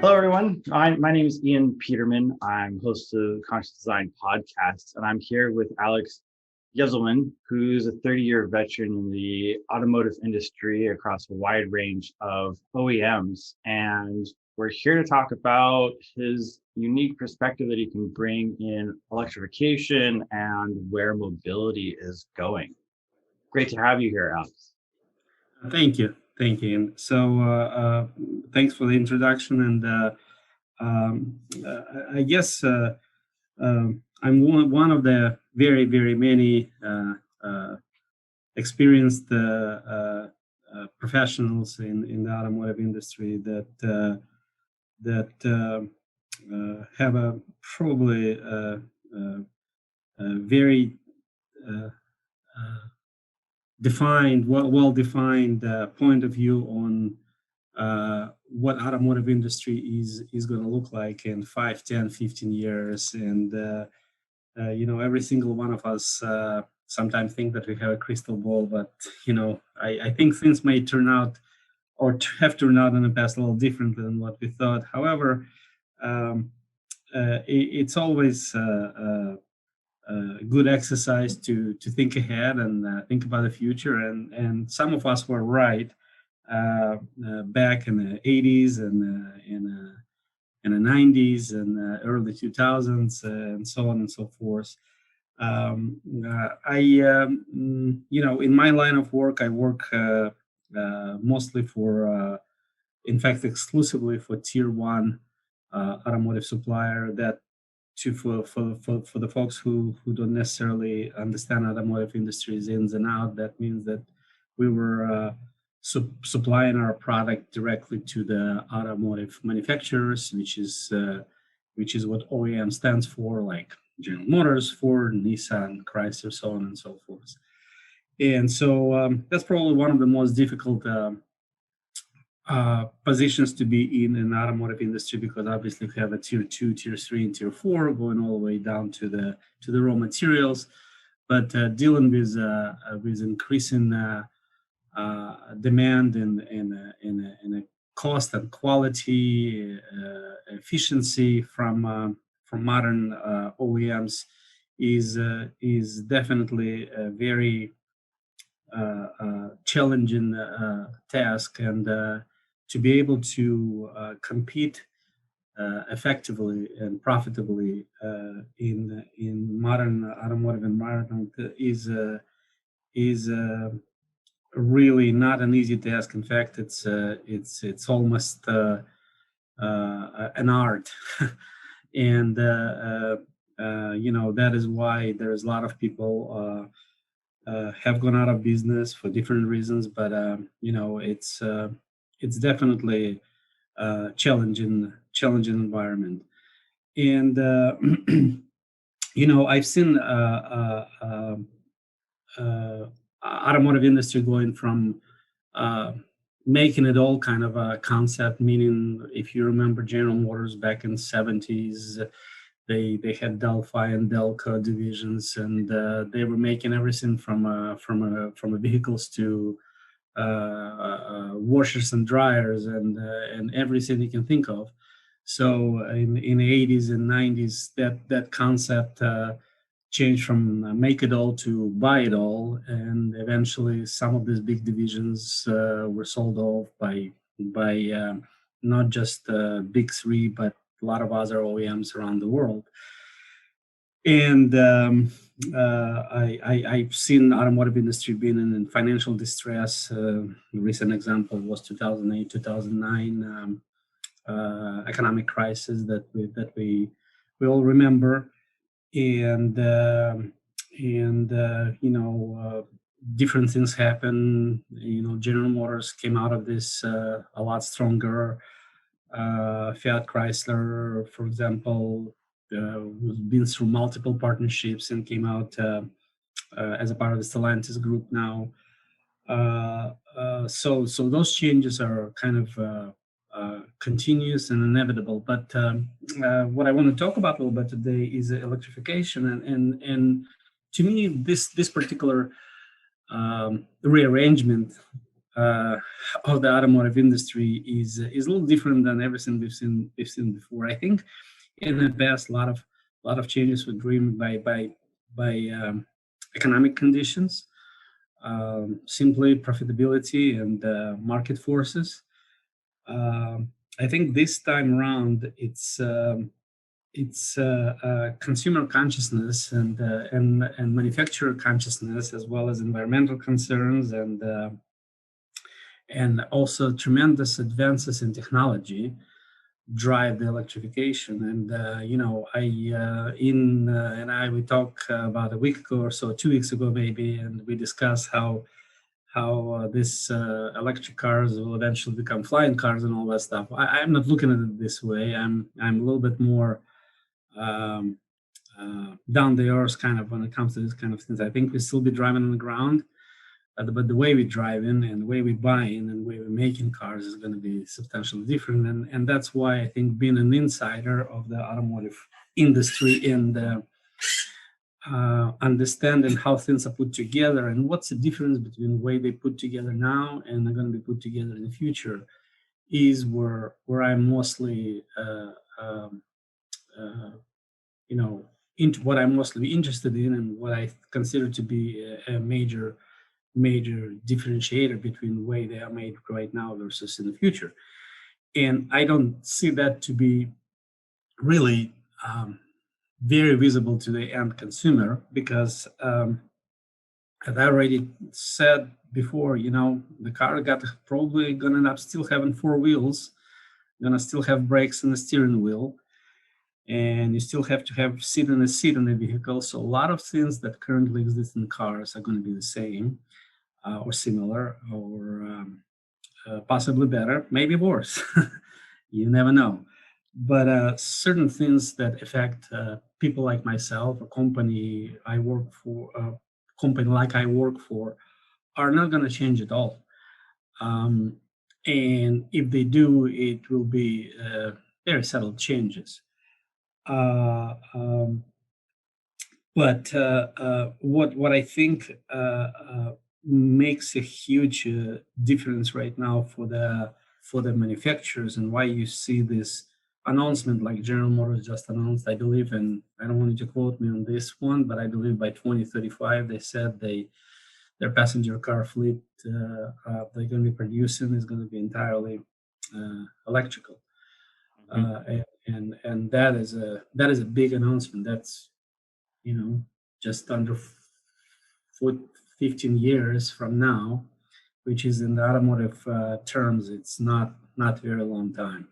Hello, everyone. My name is Ian Peterman. I'm host of the Conscious Design podcast, and I'm here with Alex Yevzelman, who's a 30-year veteran in the automotive industry across a wide range of OEMs. And we're here to talk about his unique perspective that he can bring in electrification and where mobility is going. Great to have you here, Alex. Thank you. Thank you. And so, thanks for the introduction. And I guess I'm one of the very, very many experienced professionals in the automotive industry that have a probably a very well-defined point of view on what automotive industry is going to look like in 5, 10, 15 years. And, every single one of us sometimes think that we have a crystal ball, but, I think things may turn out or have turned out in the past a little differently than what we thought. However, it's always good exercise to think ahead and think about the future. And some of us were right back in the 80s and in the 90s and early 2000s and so on and so forth. In my line of work, I work mostly for, in fact, exclusively for tier one automotive supplier that for the folks who don't necessarily understand automotive industry's ins and out, that means that we were supplying our product directly to the automotive manufacturers, which is what OEM stands for, like General Motors, Ford, Nissan, Chrysler, so on and so forth. And so that's probably one of the most difficult positions to be in an automotive industry, because obviously we have a tier 2, tier 3, and tier 4 going all the way down to the raw materials, but dealing with increasing demand in a cost and quality, efficiency from modern OEMs is definitely a very challenging task, and to be able to compete effectively and profitably in modern automotive environment is really not an easy task. In fact, it's almost an art, and that is why there's a lot of people have gone out of business for different reasons. But it's definitely a challenging environment. And I've seen automotive industry going from making it all kind of a concept, meaning if you remember General Motors back in the 70s, they had Delphi and Delco divisions, and they were making everything from vehicles to washers and dryers and everything you can think of. So in the 80s and 90s, that concept changed from make it all to buy it all, and eventually some of these big divisions were sold off by not just big three, but a lot of other OEMs around the world. And I've seen automotive industry being in financial distress. A recent example was 2008, 2009 economic crisis that we all remember. And different things happen. General Motors came out of this a lot stronger. Fiat Chrysler, for example, was been through multiple partnerships and came out as a part of the Stellantis group now. So those changes are kind of continuous and inevitable. But what I want to talk about a little bit today is electrification, and to me, this particular rearrangement of the automotive industry is a little different than everything we've seen before. I think in the past, a lot of changes were driven by economic conditions, simply profitability and market forces. I think this time around, it's consumer consciousness and manufacturer consciousness, as well as environmental concerns and also tremendous advances in technology drive the electrification. And we talked about a week ago or so, 2 weeks ago maybe, and we discussed how this electric cars will eventually become flying cars and all that stuff. I'm not looking at it this way. I'm a little bit more down the earth kind of when it comes to this kind of things. I think we'll still be driving on the ground, but the way we drive in and the way we buy in and the way we're making cars is going to be substantially different. And that's why I think being an insider of the automotive industry and understanding how things are put together and what's the difference between the way they put together now and they're going to be put together in the future is where I'm mostly into what I'm mostly interested in and what I consider to be a major differentiator between the way they are made right now versus in the future. And I don't see that to be really very visible to the end consumer because, as I already said before, the car probably going to end up still having four wheels, going to still have brakes and a steering wheel, and you still have to have seat in the vehicle. So a lot of things that currently exist in cars are going to be the same or similar or possibly better, maybe worse. You never know. But certain things that affect people like myself, a company I work for, are not going to change at all. And if they do, it will be very subtle changes. But what I think makes a huge difference right now for the manufacturers and why you see this announcement like General Motors just announced, I believe, and I don't want you to quote me on this one, but I believe by 2035 they said their passenger car fleet they're going to be producing is going to be entirely electrical. And that is a big announcement. That's just under 15 years from now, which is in the automotive terms, it's not a very long time.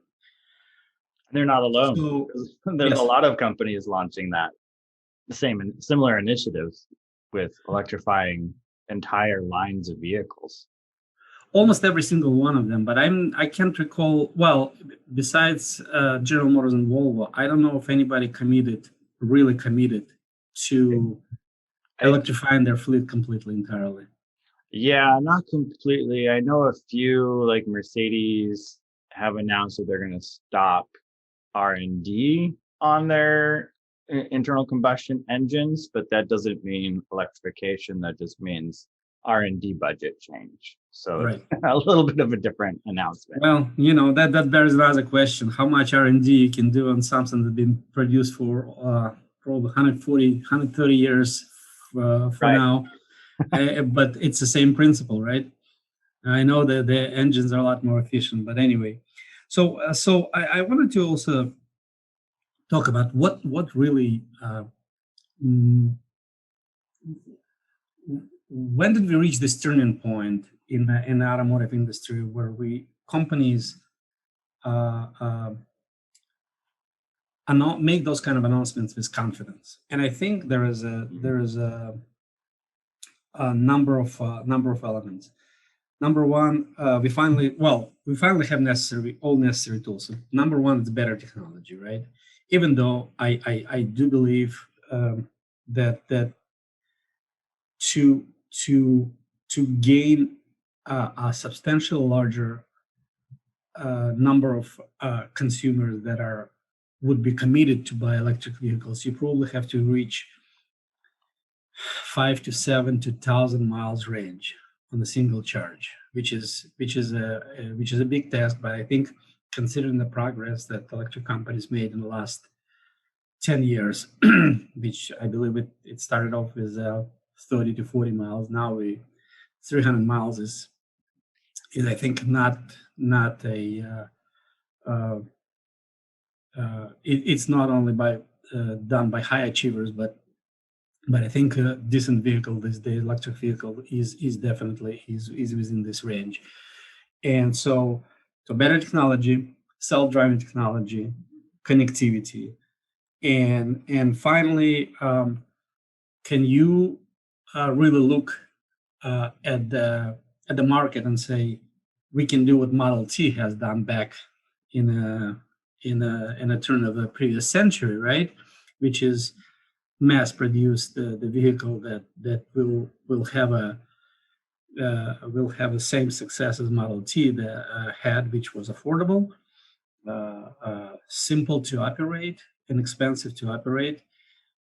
They're not alone. So, There's yes. a lot of companies launching the same and similar initiatives with electrifying entire lines of vehicles. Almost every single one of them, but I can't recall. Well, besides General Motors and Volvo, I don't know if anybody really committed to electrifying their fleet completely entirely. Yeah, not completely. I know a few like Mercedes have announced that they're going to stop R&D on their internal combustion engines, but that doesn't mean electrification. That just means R&D budget change. So Right. A little bit of a different announcement. Well, that bears another question: how much R&D you can do on something that's been produced for probably 130 years for now, but it's the same principle, right? I know that the engines are a lot more efficient, but anyway. So I wanted to also talk about what really. When did we reach this turning point in the automotive industry where companies make those kind of announcements with confidence? And I think there is a number of elements. Number one, we finally have all necessary tools. So number one is better technology, right? Even though I do believe that to gain a substantial larger number of consumers that would be committed to buy electric vehicles, you probably have to reach 5 to 7 to 1,000 miles range on a single charge, which is a big task. But I think, considering the progress that electric companies made in the last 10 years, which I believe it started off with 30 to 40 miles. Now 300 miles is I think not a uh, it's not only done by high achievers, but I think a decent vehicle these days, electric vehicle, is definitely is within this range. And so better technology, self-driving technology, connectivity, and finally, can you really look at the market and say we can do what Model T has done back in a turn of the previous century, right? Which is mass produce the vehicle that will have the same success as Model T that had, which was affordable, simple to operate, inexpensive to operate,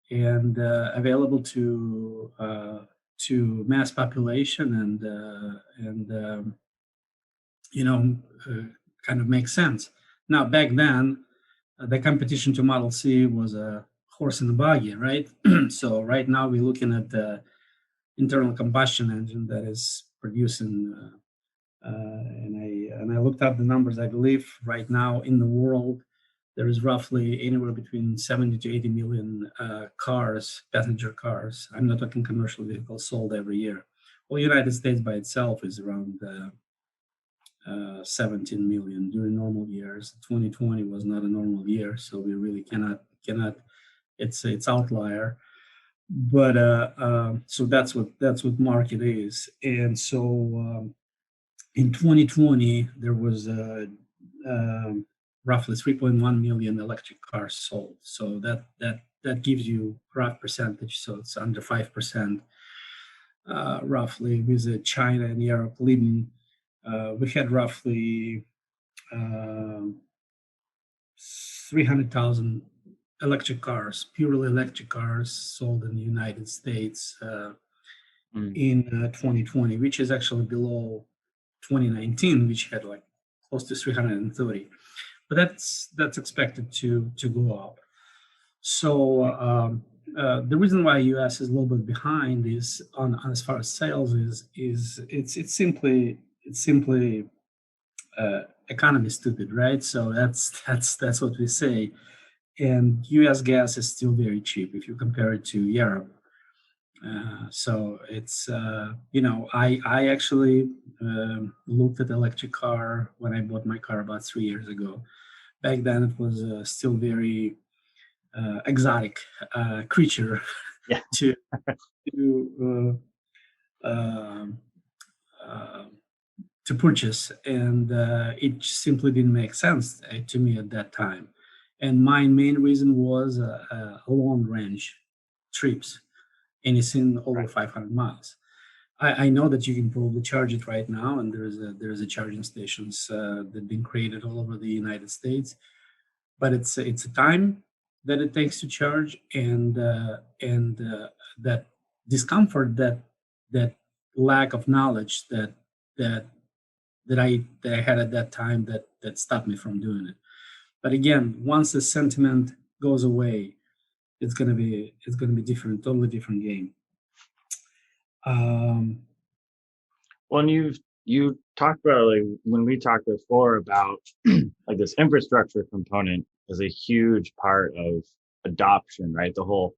and available to mass population, and kind of makes sense. Now, back then, the competition to Model C was a horse and a buggy, right? So right now we're looking at the internal combustion engine that is producing, and I looked up the numbers. I believe right now in the world there is roughly anywhere between 70 to 80 million cars, passenger cars. I'm not talking commercial vehicles, sold every year. Well, the United States by itself is around 17 million during normal years. 2020 was not a normal year, so we really cannot. It's outlier, but so that's what market is. And so in 2020 there was roughly 3.1 million electric cars sold. So that gives you rough percentage. So it's under 5%, roughly, with China and Europe leading. We had roughly 300,000 electric cars, purely electric cars, sold in the United States in 2020, which is actually below 2019, which had like close to 330. But that's expected to go up. So the reason why US is a little bit behind is on as far as sales is it's simply economy stupid, right? So that's what we say. And US gas is still very cheap if you compare it to Europe. So it's I actually looked at electric car when I bought my car about 3 years ago. Back then it was still very exotic creature Yeah. to to purchase, and it simply didn't make sense to me at that time. And my main reason was long range trips, anything over 500 miles. I know that you can probably charge it right now, and there's a charging stations that have been created all over the United States, but it's a time that it takes to charge, and that discomfort, that lack of knowledge that I had at that time that stopped me from doing it. But again, once the sentiment goes away, it's gonna be different, totally different game. Well, and you talked about, like, when we talked before about like this infrastructure component is a huge part of adoption, right? The whole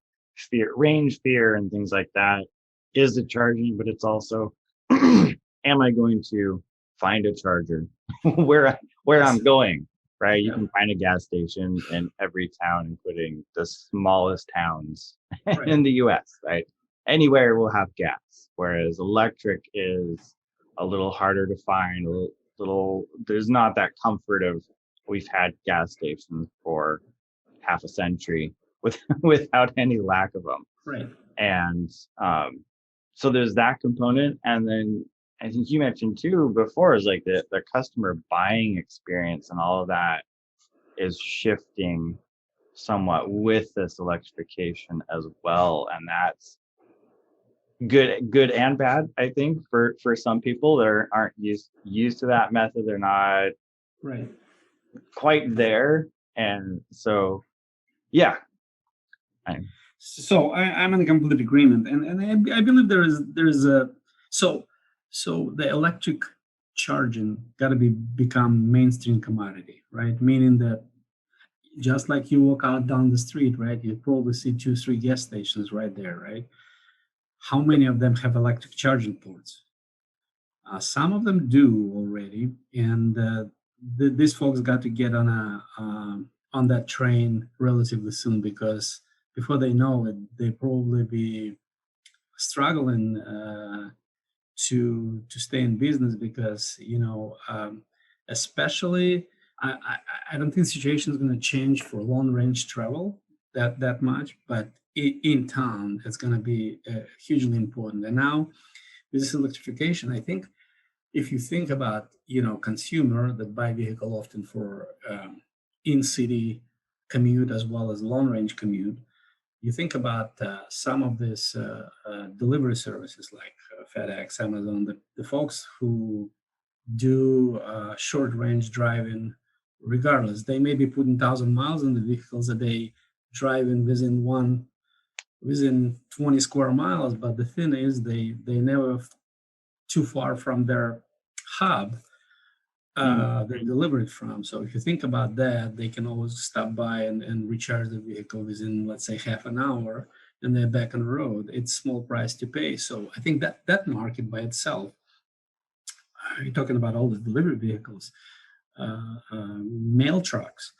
range fear and things like that is the charging, but it's also am I going to find a charger where I'm going, right? You can find a gas station in every town, including the smallest towns in the US, right? Anywhere will have gas, whereas electric is a little harder to find. There's not that comfort of we've had gas stations for half a century without any lack of them. Right. And so there's that component, and then I think you mentioned too before is like the customer buying experience and all of that is shifting somewhat with this electrification as well, and that's good and bad. I think for some people that aren't used to that method, they're not Right. quite there, and so yeah. So I'm in complete agreement, and I believe there is a so so the electric charging got to become mainstream commodity, right? Meaning that just like you walk out down the street, right, you probably see 2, 3 gas stations right there, right? How many of them have electric charging ports? Some of them do already, and these folks got to get on that train relatively soon because before they know it, they probably be struggling to stay in business because especially I don't think the situation is going to change for long range travel that much, but in town it's going to be hugely important. And now with this electrification, I think if you think about consumer that buy vehicle often for in city commute as well as long range commute, you think about some of these delivery services like FedEx, Amazon, the folks who do short range driving, regardless, they may be putting 1,000 miles in the vehicles a day, driving within 20 square miles. But the thing is, they never too far from their hub they deliver it from. So if you think about that, they can always stop by and recharge the vehicle within, let's say, half an hour, and they're back on the road. It's small price to pay. So I think that market by itself, you're talking about all the delivery vehicles, mail trucks.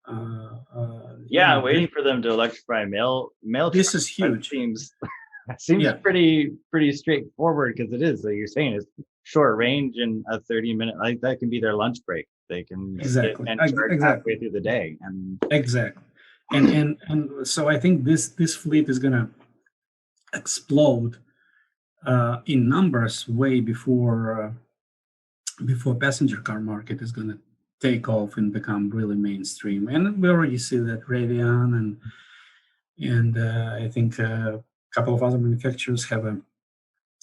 Waiting for them to electrify mail This trucks. is huge. That seems pretty straightforward because it is, like you're saying, it's short range and a 30-minute, like that can be their lunch break. They can Exactly. get and charge halfway through the day. And exactly. And so I think this fleet is going to explode in numbers way before passenger car market is going to take off and become really mainstream. And we already see that Rivian and I think a couple of other manufacturers have a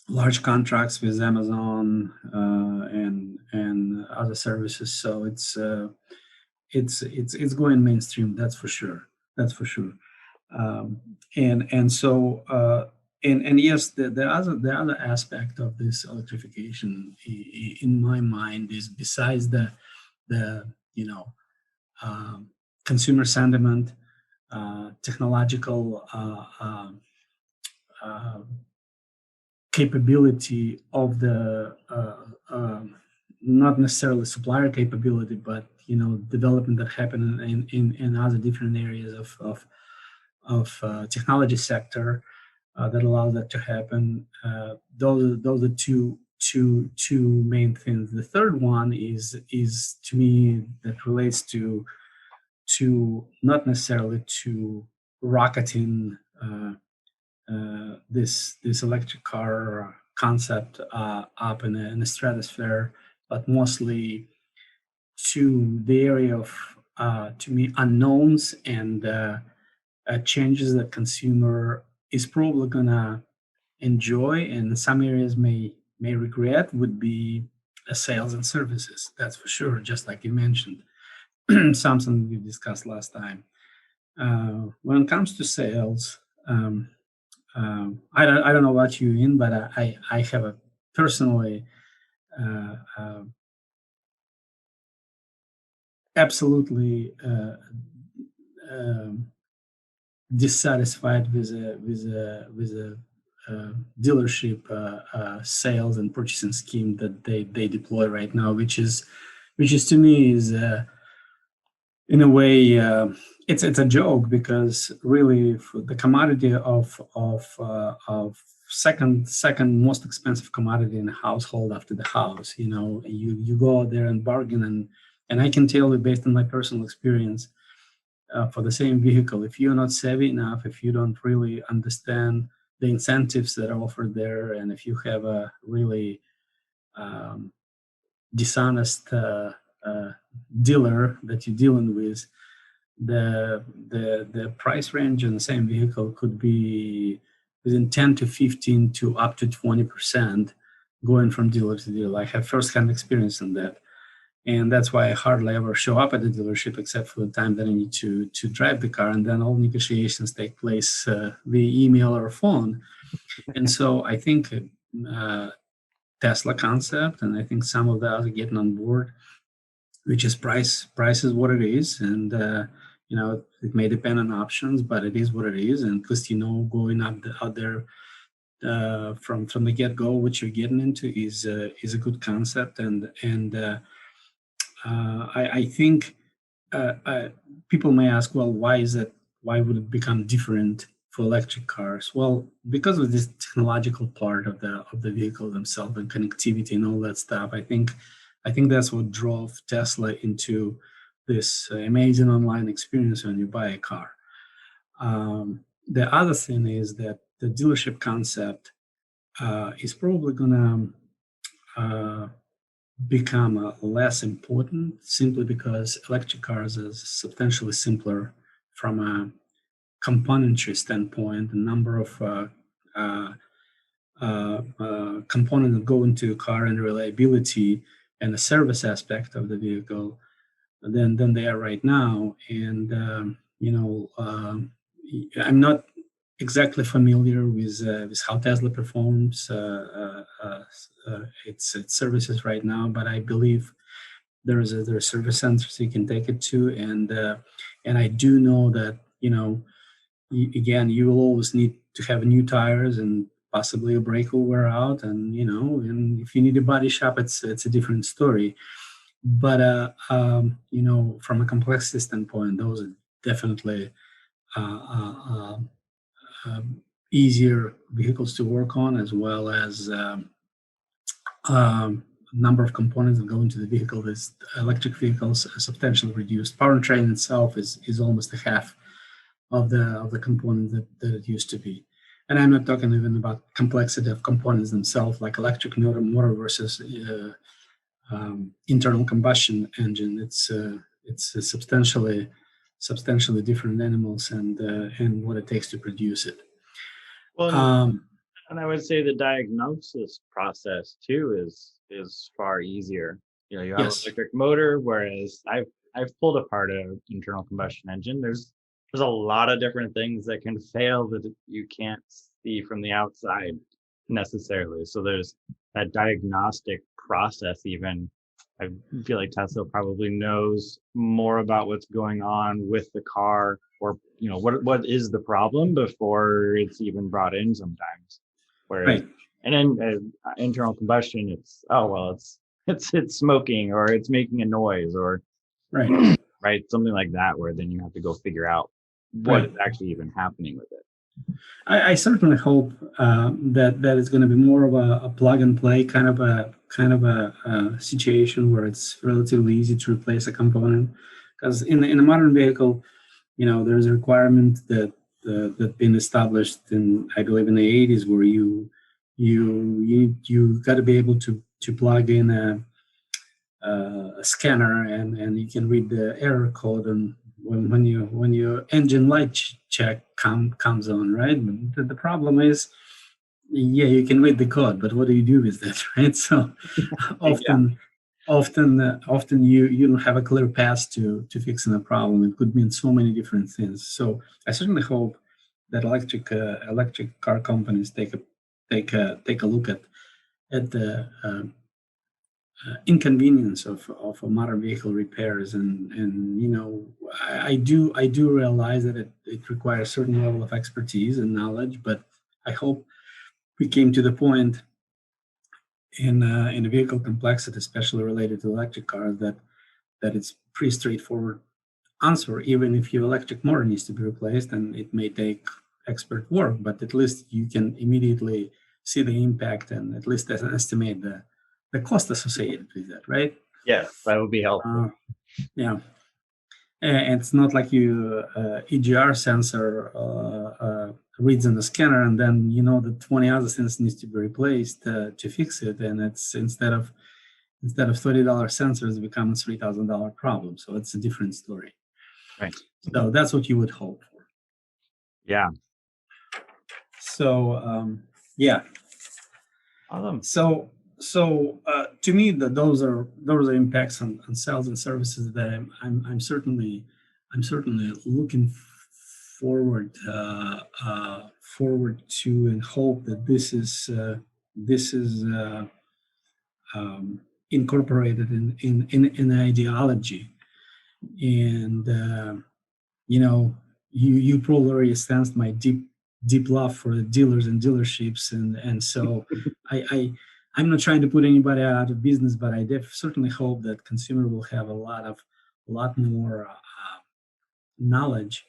large contracts with Amazon and other services. So it's going mainstream. That's for sure. That's for sure. And yes, the other aspect of this electrification, in my mind, is besides the consumer sentiment, technological capability of the not necessarily supplier capability, but development that happened in other different areas of technology sector that allows that to happen. Those are two main things. The third one is to me that relates to not necessarily to rocketing this electric car concept up in the stratosphere, but mostly to the area of to me unknowns and changes that consumer is probably gonna enjoy and in some areas may regret would be sales and services. That's for sure. Just like you mentioned, something we discussed last time. When it comes to sales, I don't know about you, Ian, but I have a personally absolutely dissatisfied with a dealership sales and purchasing scheme that they deploy right now, which is to me is in a way it's a joke because really for the commodity of second most expensive commodity in a household after the house, you go out there and bargain and I can tell you based on my personal experience. For the same vehicle, if you're not savvy enough, if you don't really understand the incentives that are offered there, and if you have a really dishonest dealer that you're dealing with, the price range on the same vehicle could be within 10 to 15 to up to 20% going from dealer to dealer. I have firsthand experience in that. And that's why I hardly ever show up at the dealership except for the time that I need to drive the car. And then all negotiations take place via email or phone. And so I think Tesla concept, and I think some of the others are getting on board, which is price is what it is. And, it may depend on options, but it is what it is. And at least, going out there from the get-go, what you're getting into is a good concept. And I think people may ask, well, why is it? Why would it become different for electric cars? Well, because of this technological part of the vehicle themselves and connectivity and all that stuff. I think that's what drove Tesla into this amazing online experience when you buy a car. The other thing is that the dealership concept is probably going to become less important simply because electric cars are substantially simpler from a componentry standpoint. The number of components that go into a car and reliability and the service aspect of the vehicle than they are right now. And I'm not exactly familiar with how Tesla performs its services right now, but I believe there are service centers you can take it to, and I do know that you will always need to have new tires and possibly a brake will wear out, and if you need a body shop, it's a different story. But from a complexity standpoint, those are definitely easier vehicles to work on, as well as number of components that go into the vehicle. This electric vehicles are substantially reduced. Powertrain itself is almost a half of the components that it used to be. And I'm not talking even about complexity of components themselves, like electric motor versus internal combustion engine. It's a substantially different animals and what it takes to produce it. Well, and I would say the diagnosis process too is far easier. You have an electric motor, whereas I've pulled apart an internal combustion engine. There's a lot of different things that can fail that you can't see from the outside necessarily. So there's that diagnostic process. Even I feel like Tesla probably knows more about what's going on with the car, or what is the problem before it's even brought in sometimes. Whereas, and then internal combustion, it's smoking, or it's making a noise, or right, something like that, where then you have to go figure out what is actually even happening with it. I certainly hope that it's going to be more of a plug and play kind of a situation where it's relatively easy to replace a component. Because in a modern vehicle, there's a requirement that been established in, I believe, in the 80s, where you got to be able to plug in a scanner and you can read the error code and when your engine light check comes on, right? But the problem is, you can read the code, but what do you do with that, right? So often you don't have a clear path to fixing a problem. It could mean so many different things. So I certainly hope that electric car companies take a look at the inconvenience of modern vehicle repairs, and I do realize that it requires a certain level of expertise and knowledge, but I hope we came to the point in a vehicle complexity, especially related to electric cars, that it's pretty straightforward answer. Even if your electric motor needs to be replaced, and it may take expert work, but at least you can immediately see the impact and at least estimate the cost associated with that, right? Yes, that would be helpful. Yeah. And it's not like you EGR sensor reads in the scanner and then that 20 other things needs to be replaced to fix it, and it's instead of $30 sensors, it becomes $3,000 problem. So it's a different story. Right. So that's what you would hope for. Yeah. So yeah. Awesome. So to me, those are impacts on sales and services that I'm certainly looking forward forward to, and hope that this is incorporated in ideology. And you probably already sensed my deep love for the dealers and dealerships, and so I'm not trying to put anybody out of business, but I certainly hope that consumer will have a lot more knowledge,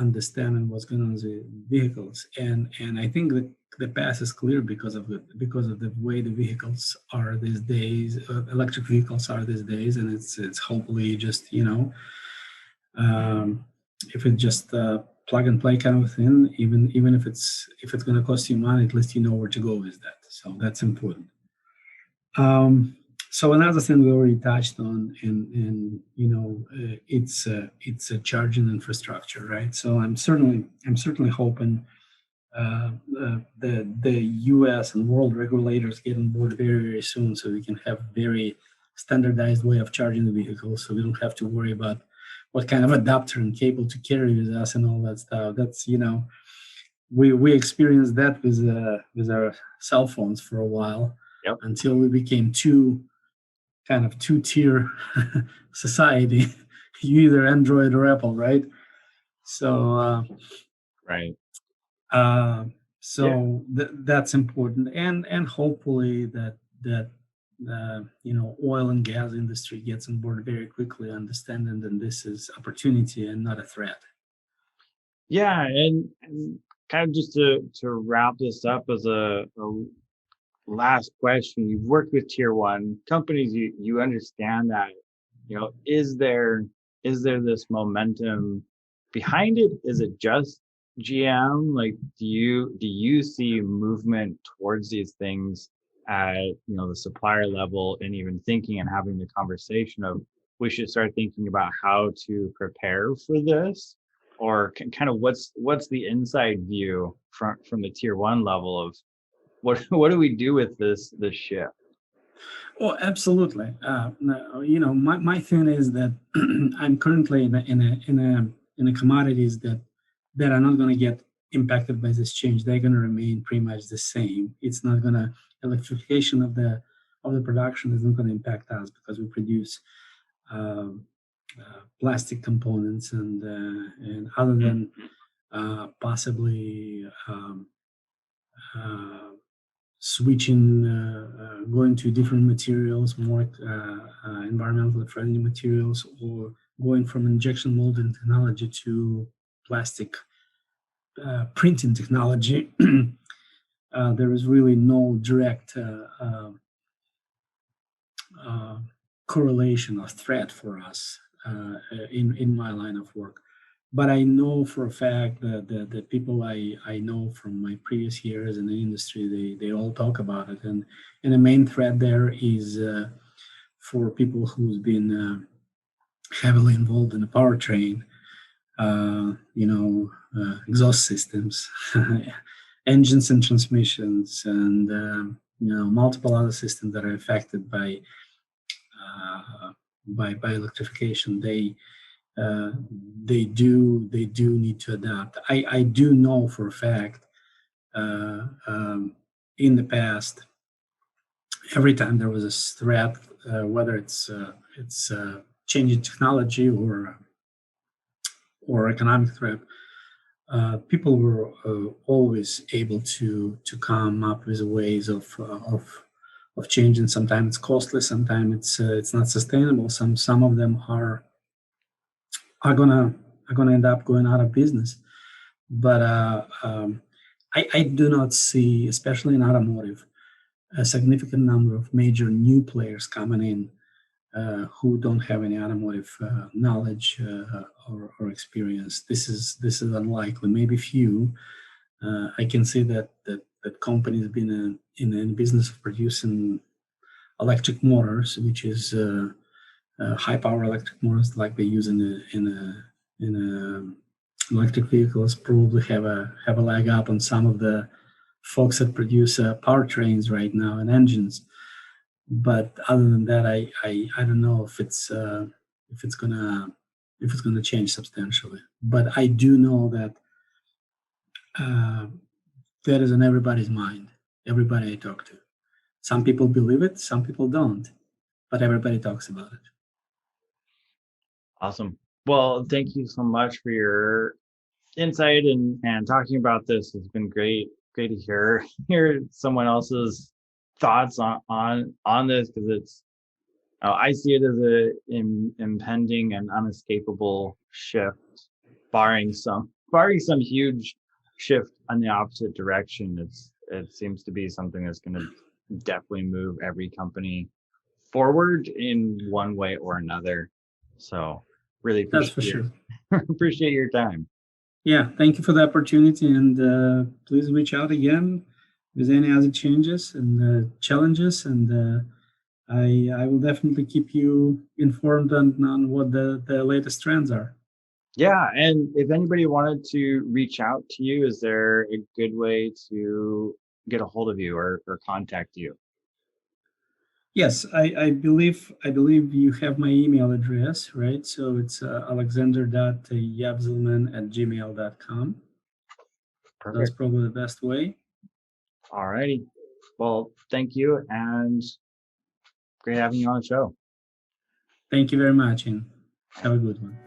understanding what's going on with the vehicles, and I think that the path is clear because of the way the vehicles are these days, electric vehicles are these days, and it's hopefully just if it's just plug and play kind of thing, even if it's going to cost you money, at least you know where to go with that. So that's important. So another thing we already touched on, and it's a charging infrastructure, right? So I'm certainly hoping the U.S. and world regulators get on board very, very soon, so we can have very standardized way of charging the vehicle, so we don't have to worry about what kind of adapter and cable to carry with us and all that stuff. That's we experienced that with our cell phones for a while. Yep. Until we became two-tier society. You either Android or Apple, right? So right. That's important, and hopefully that oil and gas industry gets on board very quickly, understanding that this is opportunity and not a threat. Yeah, and kind of just to wrap this up as a last question, you've worked with tier one companies, you understand that, is there this momentum behind it? Is it just GM? Like, do you see movement towards these things at the supplier level, and even thinking and having the conversation of, we should start thinking about how to prepare for this? Or kind of what's the inside view from the tier one level of what do we do with this shift? Oh, absolutely. My thing is that I'm currently in a commodities that are not going to get impacted by this change. They're going to remain pretty much the same. It's not going to electrification of the production is not going to impact us, because we produce plastic components, and other than possibly switching, going to different materials, more environmentally friendly materials, or going from injection molding technology to plastic printing technology. There is really no direct correlation or threat for us in my line of work. But I know for a fact that the people I know from my previous years in the industry, they all talk about it. And the main threat there is for people who's been heavily involved in the powertrain, exhaust systems, engines and transmissions, and multiple other systems that are affected by electrification. They do need to adapt. I do know for a fact in the past, every time there was a threat, whether it's changing technology or economic threat, people were always able to come up with ways of changing. Sometimes it's costly, sometimes it's not sustainable. Some of them are gonna end up going out of business. But I do not see, especially in automotive, a significant number of major new players coming in who don't have any automotive knowledge or experience. This is unlikely. Maybe few. I can say that companies have been in the business of producing electric motors, which is high power electric motors, like they use in a electric vehicles probably have a leg up on some of the folks that produce powertrains right now and engines. But other than that, I don't know if it's gonna change substantially. But I do know that uh, that is on everybody's mind. Everybody I talk to. Some people believe it, some people don't, but everybody talks about it. Awesome. Well, thank you so much for your insight and talking about this. It's been great. Great to hear someone else's thoughts on this, because it's I see it as a impending and unescapable shift, barring some huge shift in the opposite direction. It seems to be something that's going to definitely move every company forward in one way or another. So really That's for sure. appreciate your time. Yeah, thank you for the opportunity, and please reach out again with any other changes and challenges, and I will definitely keep you informed on what the latest trends are. Yeah, and if anybody wanted to reach out to you, is there a good way to get a hold of you or contact you? Yes, I believe you have my email address, right? So it's alexander.yevzelman@gmail.com. That's Perfect. probably the best way. All righty. Well, thank you, and great having you on the show. Thank you very much, and have a good one.